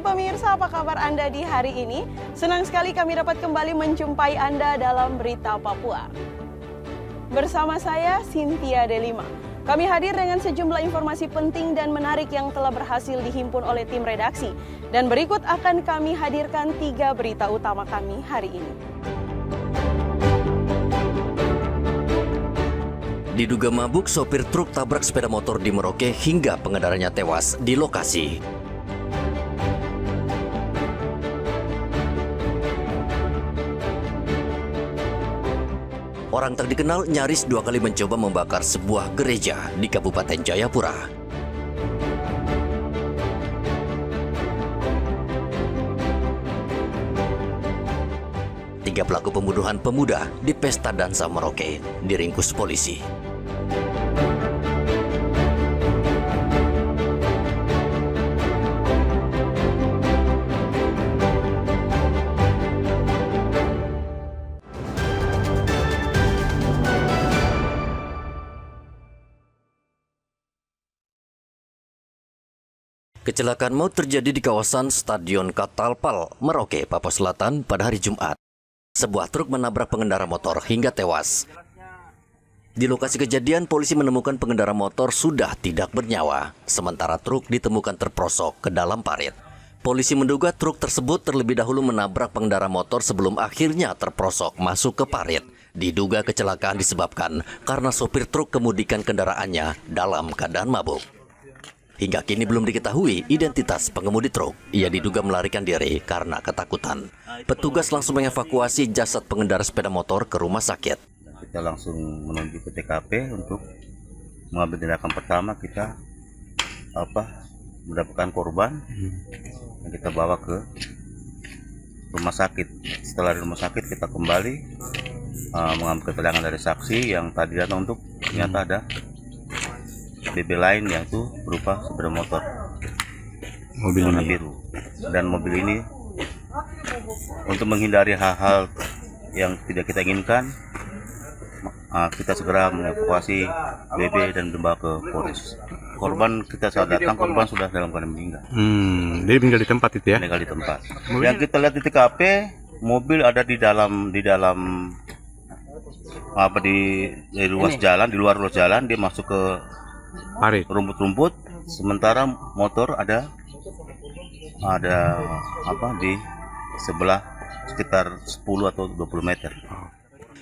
Hai pemirsa, apa kabar Anda di hari ini? Senang sekali kami dapat kembali menjumpai Anda dalam Berita Papua. Bersama saya, Cynthia Delima. Kami hadir dengan sejumlah informasi penting dan menarik yang telah berhasil dihimpun oleh tim redaksi. Dan berikut akan kami hadirkan 3 berita utama kami hari ini. Diduga mabuk, sopir truk tabrak sepeda motor di Merauke hingga pengendaranya tewas di lokasi. Orang tak dikenal nyaris 2 kali mencoba membakar sebuah gereja di Kabupaten Jayapura. Tiga pelaku pembunuhan pemuda di pesta dansa Merauke diringkus polisi. Kecelakaan maut terjadi di kawasan Stadion Katalpal, Merauke, Papua Selatan pada hari Jumat. Sebuah truk menabrak pengendara motor hingga tewas. Di lokasi kejadian, polisi menemukan pengendara motor sudah tidak bernyawa, sementara truk ditemukan terprosok ke dalam parit. Polisi menduga truk tersebut terlebih dahulu menabrak pengendara motor sebelum akhirnya terprosok masuk ke parit. Diduga kecelakaan disebabkan karena sopir truk kemudikan kendaraannya dalam keadaan mabuk. Hingga kini belum diketahui identitas pengemudi truk. Ia diduga melarikan diri karena ketakutan. Petugas langsung mengevakuasi jasad pengendara sepeda motor ke rumah sakit. Kita langsung menuju ke TKP untuk mengambil tindakan pertama. Kita mendapatkan korban yang kita bawa ke rumah sakit. Setelah di rumah sakit kita kembali mengambil keterangan dari saksi yang tadi datang untuk ternyata ada BB lain yang itu berupa sepeda motor mobil warna biru. Dan mobil ini untuk menghindari hal-hal yang tidak kita inginkan, kita segera mengevakuasi BB dan dibawa ke Polres. Korban kita saat datang, korban sudah dalam keadaan meninggal. Dia meninggal di tempat itu ya? Meninggal di tempat. Yang kita lihat di TKP, mobil ada di luar ruas jalan, dia masuk ke rumput-rumput, sementara motor ada di sebelah sekitar 10 atau 20 meter.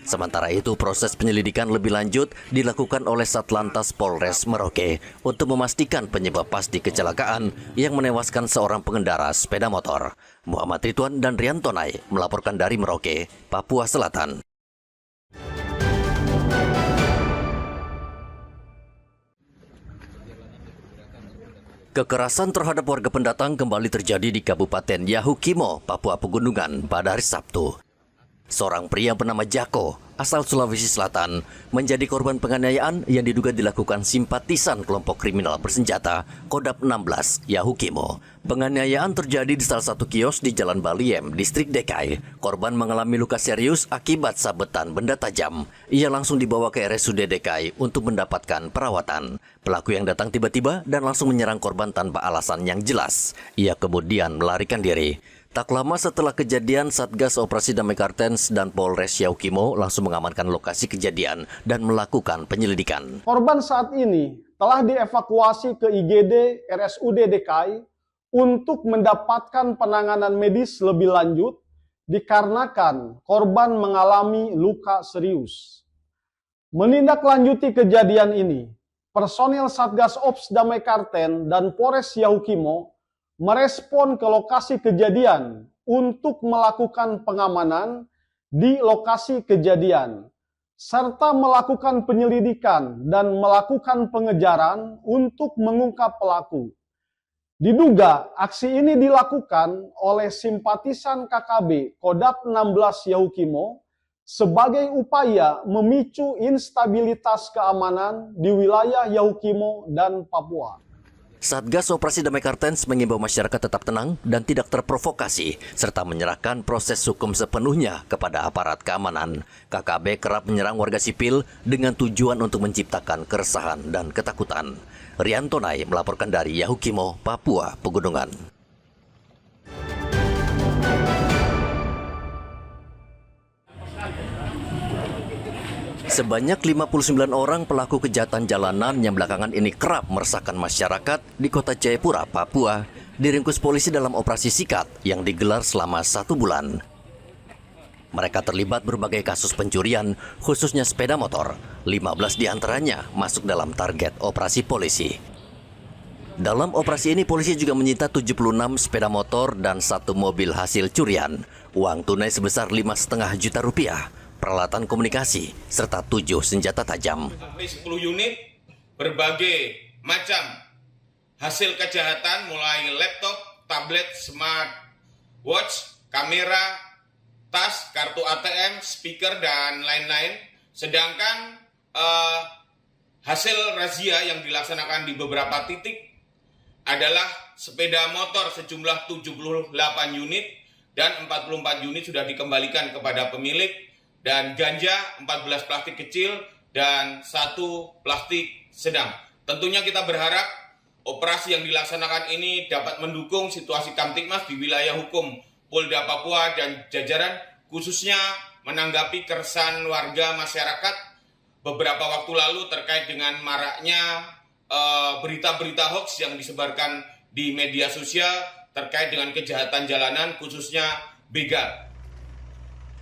Sementara itu, proses penyelidikan lebih lanjut dilakukan oleh Satlantas Polres Merauke untuk memastikan penyebab pasti kecelakaan yang menewaskan seorang pengendara sepeda motor. Muhammad Ridwan dan Riantonai melaporkan dari Merauke, Papua Selatan. Kekerasan terhadap warga pendatang kembali terjadi di Kabupaten Yahukimo, Papua Pegunungan pada hari Sabtu. Seorang pria bernama Jako, asal Sulawesi Selatan, menjadi korban penganiayaan yang diduga dilakukan simpatisan kelompok kriminal bersenjata Kodap 16 Yahukimo. Penganiayaan terjadi di salah satu kios di Jalan Baliem, Distrik DKI. Korban mengalami luka serius akibat sabetan benda tajam. Ia langsung dibawa ke RSUD DKI untuk mendapatkan perawatan. Pelaku yang datang tiba-tiba dan langsung menyerang korban tanpa alasan yang jelas. Ia kemudian melarikan diri. Tak lama setelah kejadian, Satgas Operasi Damai Kartens dan Polres Yahukimo langsung mengamankan lokasi kejadian dan melakukan penyelidikan. Korban saat ini telah dievakuasi ke IGD RSUD DKI untuk mendapatkan penanganan medis lebih lanjut dikarenakan korban mengalami luka serius. Menindaklanjuti kejadian ini, personil Satgas Ops Damai Karten dan Polres Yahukimo merespon ke lokasi kejadian untuk melakukan pengamanan di lokasi kejadian, serta melakukan penyelidikan dan melakukan pengejaran untuk mengungkap pelaku. Diduga aksi ini dilakukan oleh simpatisan KKB Kodap 16 Yahukimo sebagai upaya memicu instabilitas keamanan di wilayah Yahukimo dan Papua. Satgas Operasi Damai Kartens mengimbau masyarakat tetap tenang dan tidak terprovokasi, serta menyerahkan proses hukum sepenuhnya kepada aparat keamanan. KKB kerap menyerang warga sipil dengan tujuan untuk menciptakan keresahan dan ketakutan. Riantonai melaporkan dari Yahukimo, Papua Pegunungan. Sebanyak 59 orang pelaku kejahatan jalanan yang belakangan ini kerap meresahkan masyarakat di kota Jayapura, Papua, diringkus polisi dalam operasi sikat yang digelar selama 1 bulan. Mereka terlibat berbagai kasus pencurian, khususnya sepeda motor. 15 diantaranya masuk dalam target operasi polisi. Dalam operasi ini, polisi juga menyita 76 sepeda motor dan 1 mobil hasil curian, uang tunai sebesar 5,5 juta rupiah, peralatan komunikasi, serta 7 senjata tajam. Sampai 10 unit berbagai macam hasil kejahatan, mulai laptop, tablet, smartwatch, kamera, tas, kartu ATM, speaker, dan lain-lain. Sedangkan hasil razia yang dilaksanakan di beberapa titik adalah sepeda motor sejumlah 78 unit dan 44 unit sudah dikembalikan kepada pemilik, dan ganja 14 plastik kecil dan 1 plastik sedang. Tentunya kita berharap operasi yang dilaksanakan ini dapat mendukung situasi Kamtibmas di wilayah hukum Polda Papua dan jajaran, khususnya menanggapi keresahan warga masyarakat beberapa waktu lalu terkait dengan maraknya berita-berita hoax yang disebarkan di media sosial terkait dengan kejahatan jalanan, khususnya begal.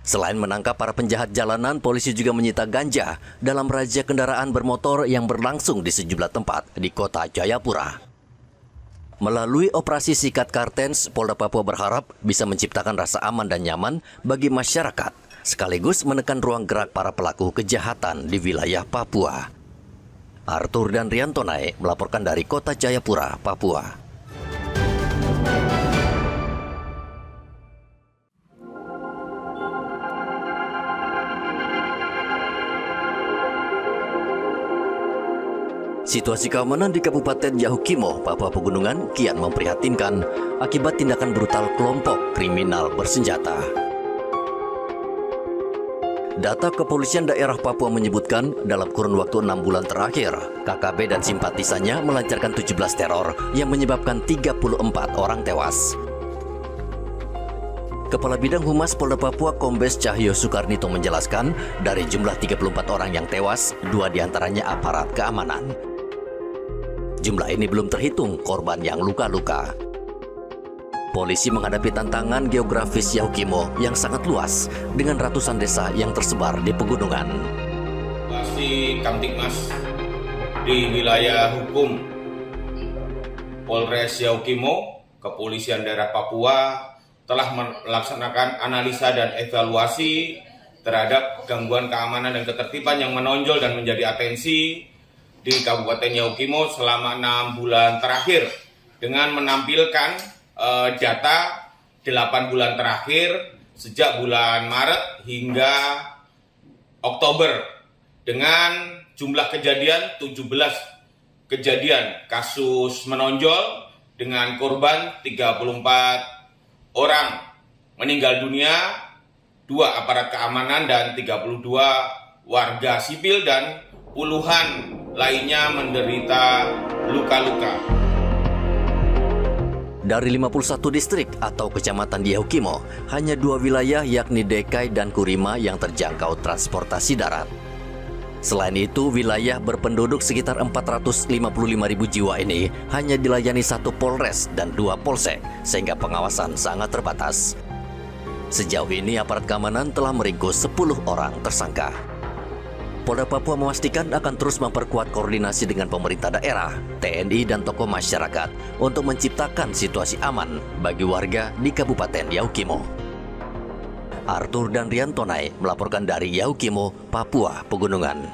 Selain menangkap para penjahat jalanan, polisi juga menyita ganja dalam razia kendaraan bermotor yang berlangsung di sejumlah tempat di kota Jayapura. Melalui operasi sikat Kartens, Polda Papua berharap bisa menciptakan rasa aman dan nyaman bagi masyarakat, sekaligus menekan ruang gerak para pelaku kejahatan di wilayah Papua. Arthur dan Riantonai melaporkan dari kota Jayapura, Papua. Situasi keamanan di Kabupaten Yahukimo, Papua Pegunungan kian memprihatinkan akibat tindakan brutal kelompok kriminal bersenjata. Data Kepolisian Daerah Papua menyebutkan dalam kurun waktu 6 bulan terakhir, KKB dan simpatisannya melancarkan 17 teror yang menyebabkan 34 orang tewas. Kepala Bidang Humas Polda Papua Kombes Cahyo Soekarnito menjelaskan, dari jumlah 34 orang yang tewas, 2 diantaranya aparat keamanan. Jumlah ini belum terhitung korban yang luka-luka. Polisi menghadapi tantangan geografis Yahukimo yang sangat luas dengan ratusan desa yang tersebar di pegunungan. Situasi Kamtibmas di wilayah hukum Polres Yahukimo, Kepolisian Daerah Papua telah melaksanakan analisa dan evaluasi terhadap gangguan keamanan dan ketertiban yang menonjol dan menjadi atensi di Kabupaten Yahukimo selama 6 bulan terakhir, dengan menampilkan data 8 bulan terakhir sejak bulan Maret hingga Oktober, dengan jumlah kejadian 17 kejadian kasus menonjol dengan korban 34 orang meninggal dunia, 2 aparat keamanan dan 32 warga sipil, dan puluhan lainnya menderita luka-luka. Dari 51 distrik atau kecamatan di Yahukimo, hanya 2 wilayah yakni Dekai dan Kurima yang terjangkau transportasi darat. Selain itu, wilayah berpenduduk sekitar 455.000 jiwa ini hanya dilayani 1 Polres dan 2 Polsek, sehingga pengawasan sangat terbatas. Sejauh ini aparat keamanan telah meringkus 10 orang tersangka. Polda Papua memastikan akan terus memperkuat koordinasi dengan pemerintah daerah, TNI, dan tokoh masyarakat untuk menciptakan situasi aman bagi warga di Kabupaten Yahukimo. Arthur dan Riantonai melaporkan dari Yahukimo, Papua Pegunungan.